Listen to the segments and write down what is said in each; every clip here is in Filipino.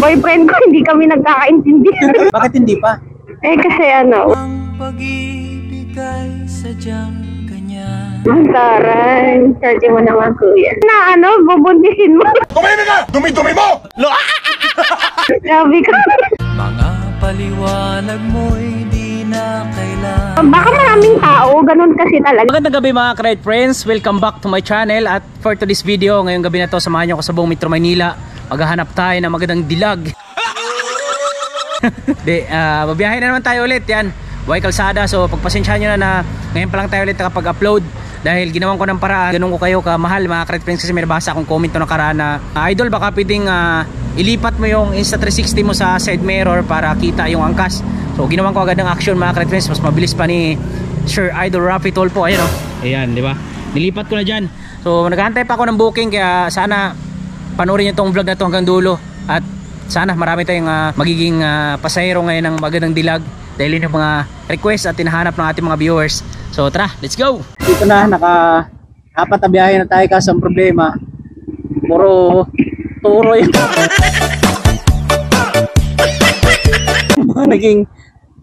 boyfriend ko, hindi kami nagkakaintindihan. Bakit hindi pa? Eh kasi ano, Ang pag-ibig ay sadyang ganyan. ang taray. Charge mo naman kuya. Na ano, bubuntisin mo. Tumimik ka! Dumi-dumi mo! Grabe ka. Mga paliwanag mo'y di na kailangan. Baka maraming tao, ganun kasi talaga. Magandang gabi mga Cride Friends, welcome back to my channel. At for today's video, ngayong gabi na to, samahan nyo ako sa buong Metro Manila. Maghahanap tayo ng magandang dilag. Babiyahin na naman tayo ulit yan. Buhay kalsada, so pagpasensyahan nyo na ngayon pa lang tayo ulit nakapag-upload. Dahil ginawan ko ng paraan, ganun ko kayo kamahal mga Cride Friends. Kasi may nabasa akong comment to nakaraan na idol, baka pwedeng ilipat mo yung Insta360 mo sa side mirror para kita yung angkas. So ginawan ko agad ng action mga Cride Friends. Mas mabilis pa ni Sir Idol Rafi Tolpo. Ayan o, ayan di ba? Nilipat ko na dyan. So naghahantay pa ako ng booking, kaya sana panoorin nyo itong vlog na to hanggang dulo. At sana marami tayong magiging pasahero ngayon ng magandang dilag. Dahil yun yung mga request at tinahanap ng ating mga viewers. So tara, let's go! Dito na, naka-apat na biyahe na tayo kasi ang problema. Puro turo yun. Naging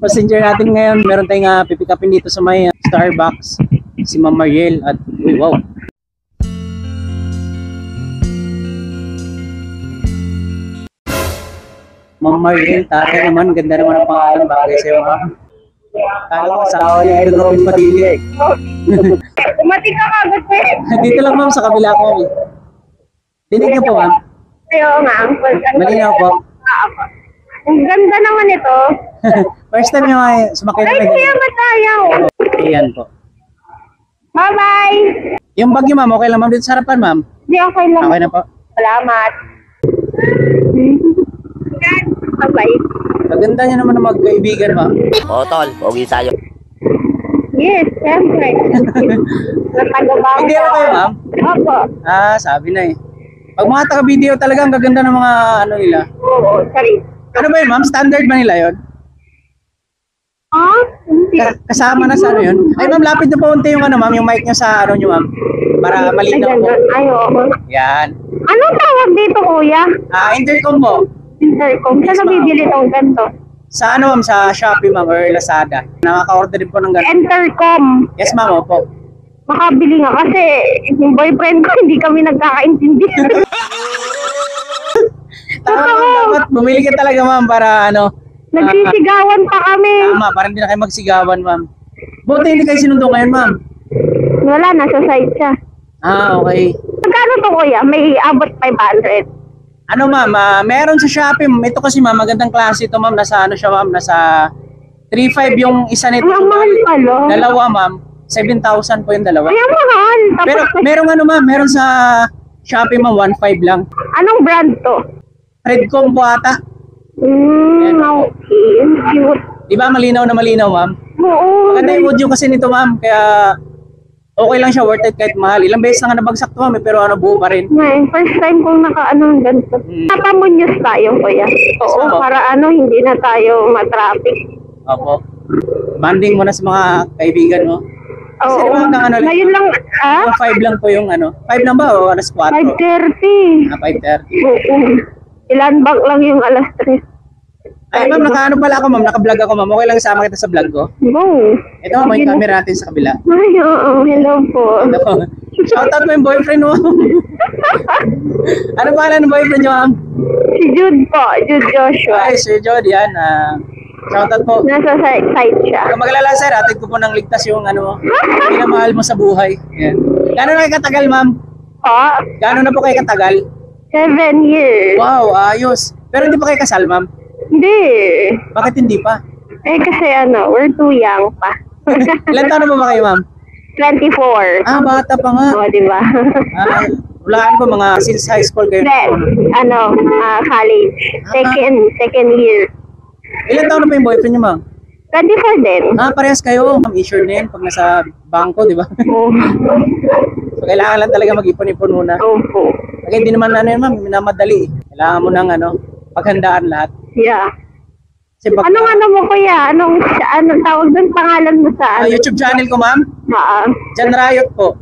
passenger natin ngayon. Meron tayong pipick upin dito sa may Starbucks. Si Ma'am Mariel at uy, wow. Ma'am Mariel, tatay naman, ganda naman ang pangalan, bagay sa'yo ma'am. Kala ko asawa niya ay Robin Padilla eh. Umating ka kagad eh. Dito lang ma'am, sa kabila ko. Dinig niyo po ma'am? Ayaw nga, uncle. Malinaw po. Ang ganda naman ito. First time niyo ay sumakay na Ay, kuya, matayaw. Ayan po. Bye-bye. Yung bag niyo ma'am, okay lang ma'am dito sa harapan ma'am? Hindi, okay lang. Okay na po. Salamat. Bye-bye. Maganda niyo naman na magkaibigan ma'am. O tol, pogi sa'yo. Yes, siyempre. Natagabaw. Hindi ako kayo ma'am? Opo. Sabi na eh. Pag mga taga-video talaga, ang gaganda ng mga ano nila. Oo, sorry. Ano ba yun ma'am? Standard ba nila yun? Hindi. Kasama na sa ano yun? Ay ma'am, lapit na po unti yung ano ma'am, yung mic nyo sa ano nyo ma'am. Para malinaw po. Ay, oo. Yan. Anong tawag dito, kuya? Intercom po. Intercom. Saan nabibili itong ganito? Sa ano ma'am, sa Shopee ma'am or Lazada. Nakaka-order din po ng ganito. Intercom. Yes ma'am, opo. Makabili nga kasi yung boyfriend ko, hindi kami nagkakaintindihan. Tama ma'am, dapat bumili ka talaga ma'am para ano. Nagsisigawan pa kami. Tama, para hindi na kayo magsigawan ma'am. Buti hindi kayo sinundo ngayon ma'am. Wala, nasa site siya. Okay. Magkano to, kuya? May abot 500. Ano ma'am, meron sa Shopee. Ito kasi ma'am, magandang klase ito ma'am. Nasa ano siya ma'am, nasa 3.5 yung isa nito. Ang mahal pala. Dalawa ma'am, 7,000 po yung dalawa. Ay, ang mahal. Tapos, Pero merong ano ma'am, meron sa Shopee ma'am, 1.5 lang. anong brand to? Redcom po ata. Okay. Cute. Di ba malinaw na malinaw ma'am? Oo. Maganda yung audio kasi nito ma'am, kaya okay lang siya, worth it kahit mahal. Ilang beses na nga nabagsak to ma'am, pero ano, buo pa rin. Ngayon, first time kong naka-ano ng ganito. Papamunyos tayo, kuya. Oo, ma'am. para ano, hindi na tayo matraffic. Opo. Banding mo na sa mga kaibigan mo. Kasi Oo. di ba hanggang ano, Ngayon lang, 5 lang po yung ano. 5 lang ba o alas 4? 5:30. 5:30. Oo. Ilan bag lang yung alas 3. Ay ma'am, nakaano pala ako ma'am, naka-vlog ako ma'am. Okay lang isama kita sa vlog ko. Go. Ito ma'am, yung camera natin sa kabila. Ay, oo. Hello po. Shoutout mo yung boyfriend mo. Ano pangalan ng boyfriend nyo ma'am? Si Jude po. Jude Joshua. Ay, Sir Jod, yan. Shoutout po. Nasa site siya. Kung magalala sir, atid ko po ng ligtas yung ano, pinamahal mo sa buhay. Yan. Gano'n na kayo katagal ma'am? Po. Gano'n na po kayo katagal? 7 years. Wow, ayos. Pero hindi pa kayo kasal ma'am? Hindi. Bakit hindi pa? Eh kasi ano, we're too young pa. Ilan taon na po ba kayo ma'am? 24. Bata pa nga. Oo, di ba? Walaan ko mga since high school kayo. Then, college. Second year. Ilan taon na po yung boyfriend niyo ma'am? 24 din. Parehas kayo. Ma'am, issue na yun pag nasa bangko, di ba? Oo. So, kailangan lang talaga mag-ipon-ipon muna. Opo. Kaya hindi naman ano yun ma'am, minamadali. Kailangan mo ng ano, paghandaan lahat. Yeah. Kasi pag, Anong ano mo kuya? Anong tawag doon? Pangalan mo sa ano? YouTube channel ko ma'am, Jan Riot po.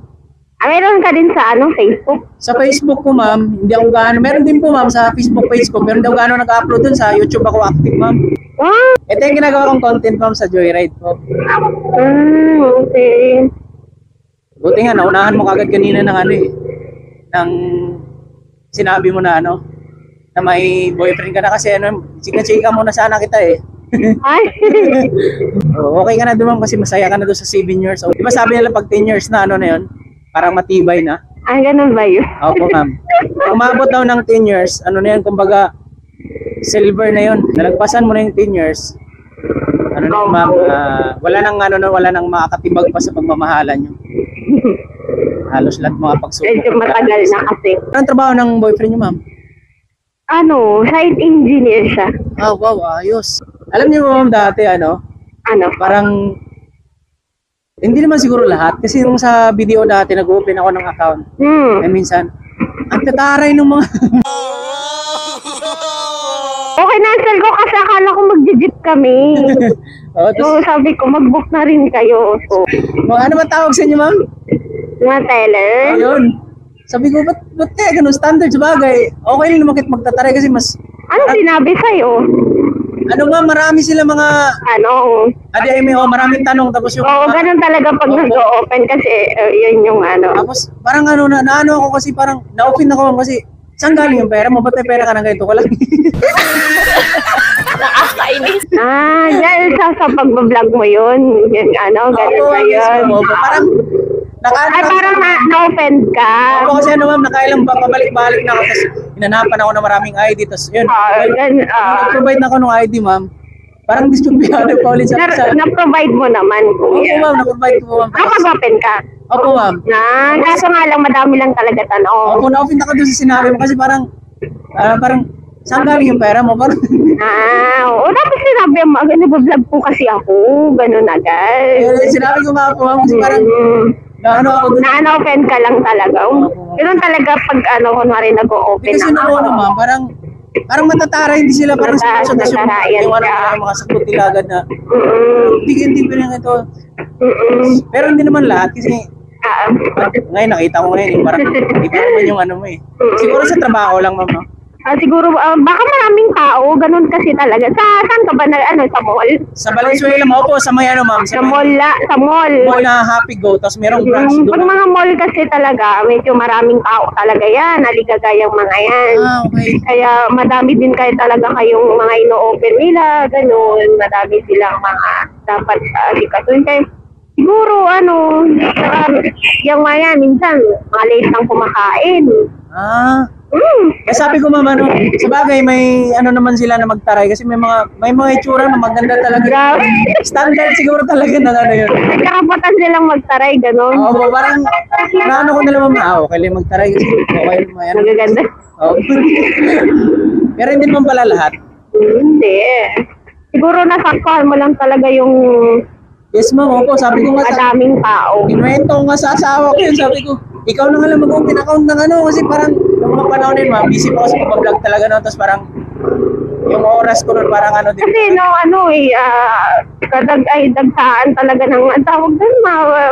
Meron ka din sa Facebook? Sa Facebook ko, ma'am, hindi ako gaano. Meron din po, ma'am, sa Facebook page ko. Pero hindi ako gaano nag-upload dun. Sa YouTube ako active, ma'am. Ah, Ito yung ginagawa kong content, ma'am, sa Joyride po. okay. Buti nga, naunahan mo kagad kanina ng ng sinabi mo na na may boyfriend ka na kasi chika-chika muna sana kita eh. Ay, Okay ka na doon, ma'am, kasi masaya ka na doon sa 7 years. Di ba sabi nila pag 10 years na na yun, parang matibay na. ganun ba yun? Opo, ma'am. Umabot daw ng 10 years, na yan, kumbaga, silver na yun. Nalagpasan mo na yung 10 years. Na yun, ma'am, wala nang wala nang makakatibag pa sa pagmamahalan nyo. Halos lahat mga pagsubok. Medyo matagal na kasi. Anong trabaho ng boyfriend nyo, ma'am? Site engineer siya. Wow, ayos. Alam niyo, ma'am, dati, parang, hindi naman siguro lahat. Kasi nung sa video dati, nag-open ako ng account. Minsan, ang tataray ng mga... Okay, nansel ko kasi akala ko mag-jeep kami. So, sabi ko, mag-book na rin kayo. So, Ano ba tawag sa inyo, ma'am? mga teller. Ayun. Sabi ko, ba't kaya ganun? Standard sa bagay. Okay lang naman kahit magtataray kasi mas... Ano sinabi sa'yo? Ma'am, marami sila mga... maraming tanong. Tapos yung... Oo, ganun talaga pag nag-open kasi yun yung Tapos parang naano ako kasi parang na-offend ako kasi saan galing yung pera mo? Ba't may pera ka ng ganito ko lang? Dahil sa pag-vlog mo yun. Yun, ganun ba yun? Parang... parang na-offend ka. Ako kasi ma'am, nakailang pabalik-balik na ako. Tapos hinanapan ako ng maraming ID. Tapos yun, nag-provide na ako ng ID, ma'am. Parang disturbiyado pa ulit sa... Na-provide mo naman. Opo, ma'am, na-provide ko, ma'am. Nakag-open ka? Opo, ma'am. Kaso nga lang, madami lang talaga tanong. Opo, na-offend ako doon sa sinabi mo kasi parang saan galing yung pera mo? Parang... Dapat sinabi mo, nag-vlog po kasi ako. Ganun agad. Sinabi ko nga po, ma'am, kasi parang... Na-offend ka lang talaga. Ganun talaga pag kunwari nag-o-open kasi ma'am, parang matatara, hindi sila parang matatara, yung mga sagot nila agad na hindi pa rin ito. Pero hindi naman lahat kasi ngayon nakita ko ngayon parang iba naman yung mo eh. Siguro sa trabaho lang, ma'am, no? Siguro, baka maraming tao, ganun kasi talaga. Saan ka ba sa mall? Sa Valenzuela, po, sa may ma'am. Sa mall. Mall na Happy Go, tapos merong branch doon. Pag mga mall kasi talaga, medyo maraming tao talaga yan, naligagayang mga yan. Okay. Kaya madami din kayo talaga kayong mga ino-open nila, ganun. Madami silang mga dapat sikatuin kayo. Siguro, yung mga yan, minsan, mga late lang kumakain. Kaya sabi ko, ma'am, sa bagay may naman sila na magtaray kasi may mga itsura na maganda talaga. Standard siguro talaga na yun. Karapatan silang magtaray, gano'n. Oo, parang ko nila, ma'am, okay lang magtaray kasi okay naman. Magaganda. Pero hindi naman pala lahat. Hindi. Siguro nasaktuhan mo lang talaga yung... Yes, ma'am, opo, sabi ko nga madaming tao. Kinuwento ko nga sa asawa ko yun, sabi ko, ikaw na nga lang mag-open account ng kasi parang nung mga panahon din, ma'am, busy po kasi mag-vlog talaga tapos parang yung oras ko nun parang din. Kasi dagsaan talaga ng tawag doon,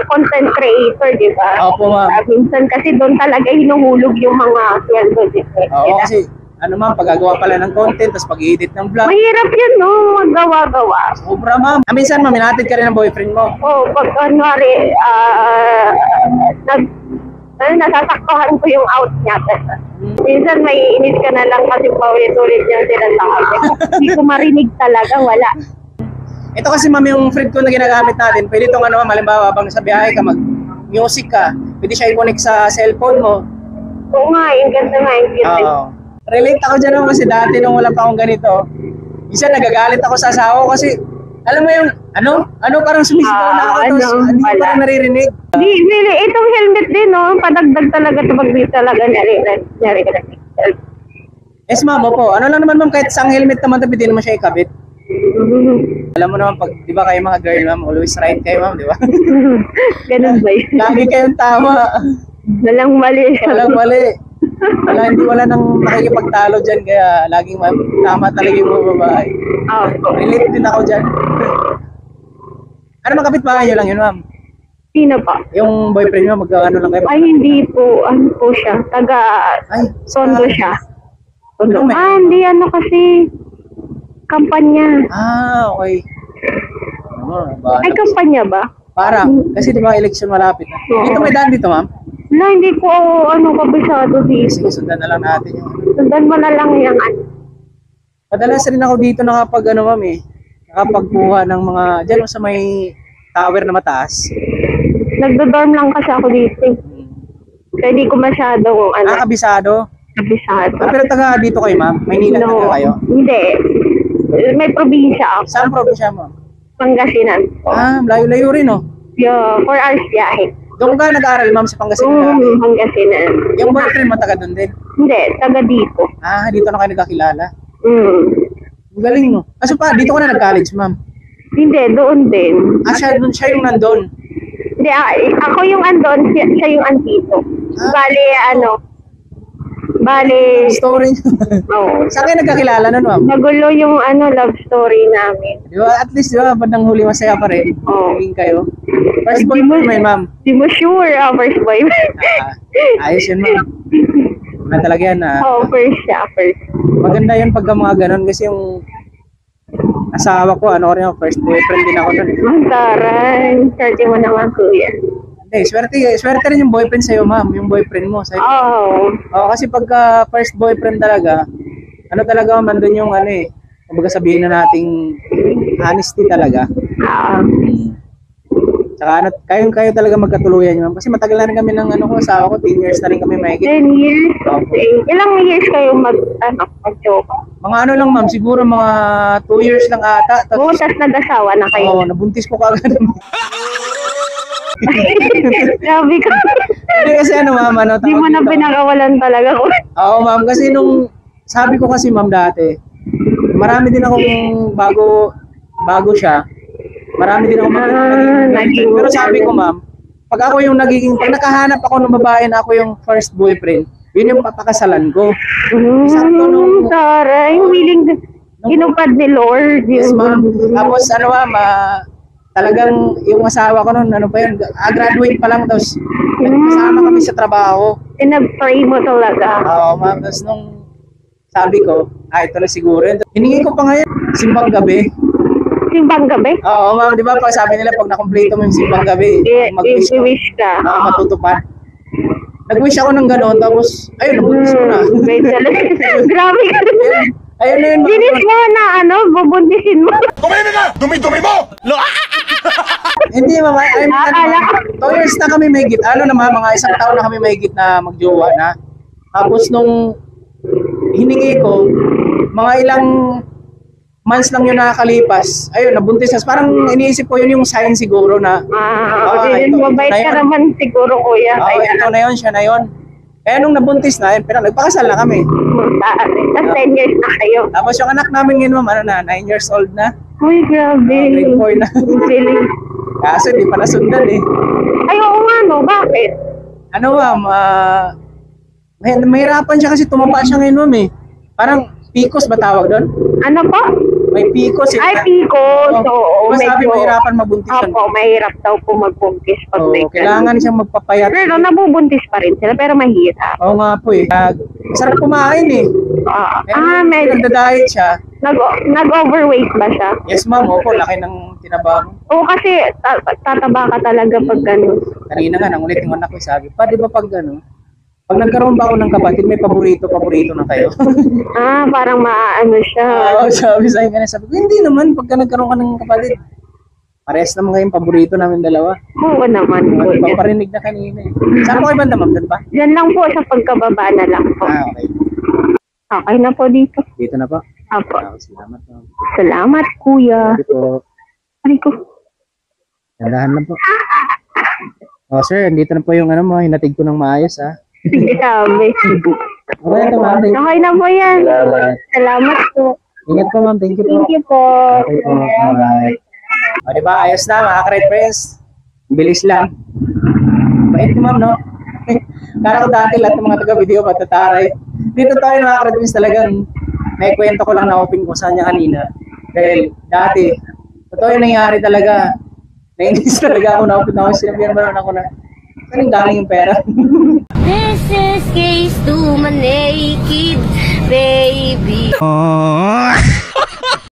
content creator, di ba? Opo, ma'am. Minsan kasi doon talaga hinuhulog yung mga sweldo. Oo, kasi ma'am, paggagawa pala ng content, tapos pag-edit ng vlog. Mahirap yun, no? Maggawa-gawa. Sobra, ma'am. Minsan, ma'am, minatid ka rin ng boyfriend mo. Pag kunwari, nasasaktuhan ko yung out niya. Minsan may inis ka na lang kasi paulit-ulit niyang sinasabi. Hindi ko marinig talaga, wala. Ito kasi, ma'am, yung friend ko na ginagamit natin, pwede itong ma'am, halimbawa, habang sa biyahe ka, mag-music ka, pwede siya i-connect sa cellphone mo. Oo nga, yung ganda nga, yung ganda. Relate ako dyan kasi dati nung wala pa akong ganito, minsan nagagalit ako sa asawa ko kasi, alam mo yung, parang sumisigaw na ako, tapos hindi ko parang naririnig. Really, itong helmet din, no? Padagdag talaga ito pag di talaga naririnig. Yes, ma'am, opo. Ano lang naman, ma'am, kahit isang helmet naman, tapi di naman siya ikabit. Alam mo naman, pag, di ba kayo mga girl, ma'am, always right kayo, ma'am, di ba? Ganun ba yun? Lagi kayong tama. Walang mali. Walang mali. Wala nang nakikipagtalo dyan, kaya laging tama talaga yung mga babae. Relate din ako dyan. Ano mga kapitbahay nyo lang yun, ma'am? Sino pa? Yung boyfriend mo, mag-ano lang kayo? Ay, hindi po. Ano po siya? Ay, Tondo siya. Tondo. Ano, may- Hindi ano kasi kampanya. Okay. Ba? Ay, kampanya ba? Parang, kasi di ba election malapit na. Oo. Dito may daan dito, ma'am. Wala, hindi ko kabisado dito. Sige, sundan na lang natin yung Sundan mo na lang yung ano. Madalas rin ako dito nakapag ano, ma'am eh. Nakapagkuha ng mga, dyan sa may tower na mataas. Nagdo-dorm lang kasi ako dito. Kaya di ko masyadong Kabisado. kabisado. Pero taga dito kayo, ma'am? Maynila taga kayo? Hindi. May probinsya ako. Saan probinsya, ma'am? Pangasinan. Layo-layo rin, oh. 4 hours biyahe. Doon ka nag-aaral, ma'am, sa Pangasinan? Pangasinan. Yung boyfriend mo taga doon din? Hindi, taga dito. Dito na kayo nagkakilala. Ang galing, no? Kaso pa, dito ka na nag-college, ma'am? Hindi, doon din. Siya yung nandun. Hindi, ako yung andon, siya yung andito. Bale, Story niyo. oh. Saan kayo nagkakilala nun, ma'am? Nagulo yung love story namin. Di ba? At least, di ba, bandang huli masaya pa rin. Oo. Naging kayo. First boyfriend mo yun, ma'am. Di mo sure, first boyfriend. Ayos yun, ma'am. Talaga yan, First siya, first. maganda yun pagka mga ganun kasi yung asawa ko, first boyfriend din ako nun. Mantaran, swerte mo naman, kuya. Hindi, swerte rin yung boyfriend sa'yo, ma'am, yung boyfriend mo. Sa'yo. Kasi pagka first boyfriend talaga, talaga, mandun yung kumbaga sabihin na nating honesty talaga. Tsaka kayo talaga magkatuluyan yun, ma'am. Kasi matagal na rin kami ng asawa ko, 10 years na rin kami mahigit. 10 years? Okay. Ilang years kayo mag-joke? Mga lang, ma'am, siguro mga 2 years lang ata. Oo, tas nag-asawa na kayo. Nabuntis ko kagad. Grabe ka. Hindi kasi ma'am, Di mo na pinakawalan talaga ko. Oo, ma'am, kasi sabi ko kasi, ma'am, dati, marami din akong bago siya, marami din akong naging- pero sabi ko, ma'am, pag nakahanap ako ng babae na ako yung first boyfriend, yun yung papakasalan ko. Sakto Taray, willing inupad ni Lord. Yes, ma'am. Tapos, ma'am, talagang yung asawa ko nun, graduate pa lang, tapos kasama kami sa trabaho. Pinag-pray mo talaga. Oo, ma'am. Tapos sabi ko, ito na siguro. Hiningi ko pa ngayon, simbang gabi. Simbang gabi? Oo, ma'am. Di ba pag sabi nila, pag nakompleto mo yung simbang gabi, mag-wish ka. I-wish ka. Matutupad. Nag-wish ako ng gano'n, tapos, ayun, nabuntis ko na. Grabe ka. Ayun na yun, ma'am. Dinis mo na bubuntisin mo. Tumahimik ka! Dumi-dumi mo! Hindi, ma'am. 2 years na kami mahigit. Mga isang taon na kami mahigit na magjowa na. Tapos nung hiningi ko, mga ilang months lang yun nakakalipas. Ayun, nabuntis na. Parang iniisip ko yun yung sign siguro na. Mabait ka naman siguro, kuya. Ito na yun, siya na yun. Kaya nung nabuntis na, nagpakasal na kami. Tapos 10 years na kayo. Tapos yung anak namin yun, ma'am, 9 years old na. Uy, grabe. Grade 4 na. Feeling. Kaso di pa nasundan eh. Ay, oo nga, no? Bakit? Ma'am, mahirapan siya kasi tumaba siya ngayon, ma'am eh. Parang PCOS ba tawag doon? Ano po? May PCOS eh. Ay, PCOS. Oo, Diba sabi mahirapan mabuntis yan? Opo, mahirap daw po magbuntis pag may Kailangan siyang magpapayat. Pero nabubuntis pa rin sila, pero mahirap. Oo nga po eh. Sarap kumain eh. Medyo. Nagda-diet siya. Nag-overweight ba siya? Yes, ma'am. Opo, laki ng tinaba mo. Oo, kasi tataba ka talaga pag gano'n. Kanina nga, nangulit yung anak ko, sabi, pa, di ba pag pag nagkaroon ba ako ng kapatid, may paborito na kayo. Parang maano siya. Sabi sa akin, sabi ko, hindi naman, pagka nagkaroon ka ng kapatid, parehas naman kayong paborito namin dalawa. Oo naman. Parinig na kanina eh. Saan po kayo banda, ma'am? Doon pa? Diyan lang po, sa pagkababa na lang po. Okay. Okay na po dito. Dito na po. Apo. Salamat, ma'am. Salamat, kuya. Dito po. Ay ko. Tandahan lang po. Sir, dito na po yung hinatig ko ng maayos, ha? Sige, sabi. Okay na, ma'am. Okay na po yan. Salamat po. Ingat po, ma'am. Thank you po. Thank you po. Okay po. Alright. Diba? Ayos na, mga ka-Red Friends. Bilis lang. Bait ni ma'am, no? Kala ko dati lahat ng mga taga-video patataray. Dito tayo, mga ka-Red Friends, talagang may kwento ko lang na open ko sa niya kanina. Dahil dati, totoo yung nangyari talaga. Nainis talaga ako na open ako. Sinabihan ba naman ako na saan galing yung pera? This is case to my naked baby. Oh.